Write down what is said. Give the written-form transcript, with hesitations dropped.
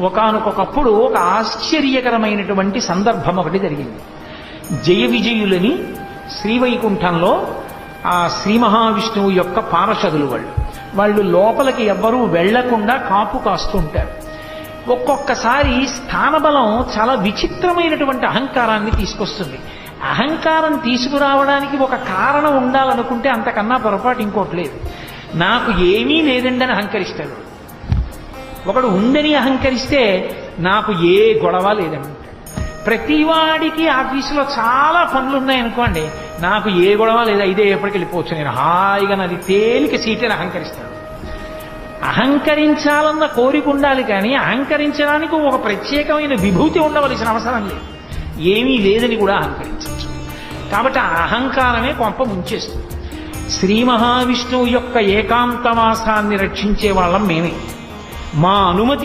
ఒకానొకప్పుడు ఒక ఆశ్చర్యకరమైనటువంటి సందర్భం ఒకటి జరిగింది. జయ విజయులని శ్రీవైకుంఠంలో ఆ శ్రీ మహావిష్ణువు యొక్క పార్షదులు వాళ్ళు లోపలికి ఎవ్వరూ వెళ్లకుండా కాపు కాస్తుంటారు. ఒక్కొక్కసారి స్థానబలం చాలా విచిత్రమైనటువంటి అహంకారాన్ని తీసుకొస్తుంది. అహంకారం తీసుకురావడానికి ఒక కారణం ఉండాలనుకుంటే అంతకన్నా పొరపాటు ఇంకోటి లేదు. నాకు ఏమీ లేదండి అని అహంకరిస్తాడు. ఒకడు ఉందని అహంకరిస్తే నాకు ఏ గొడవ లేదండి. ప్రతివాడికి ఆఫీసులో చాలా పనులు ఉన్నాయనుకోండి, నాకు ఏ గొడవ లేదా, ఇదే ఎప్పటికి వెళ్ళిపోవచ్చు, నేను హాయిగా నాది తేలిక సీటని అహంకరిస్తాను. అహంకరించాలన్న కోరిక ఉండాలి, కానీ అహంకరించడానికి ఒక ప్రత్యేకమైన విభూతి ఉండవలసిన అవసరం లేదు. ఏమీ లేదని కూడా అహంకరించవచ్చు. కాబట్టి ఆ అహంకారమే కొంప ముంచేస్తుంది. శ్రీ మహావిష్ణువు యొక్క ఏకాంతవాసాన్ని రక్షించే వాళ్ళం మేమే. మా అనుమతి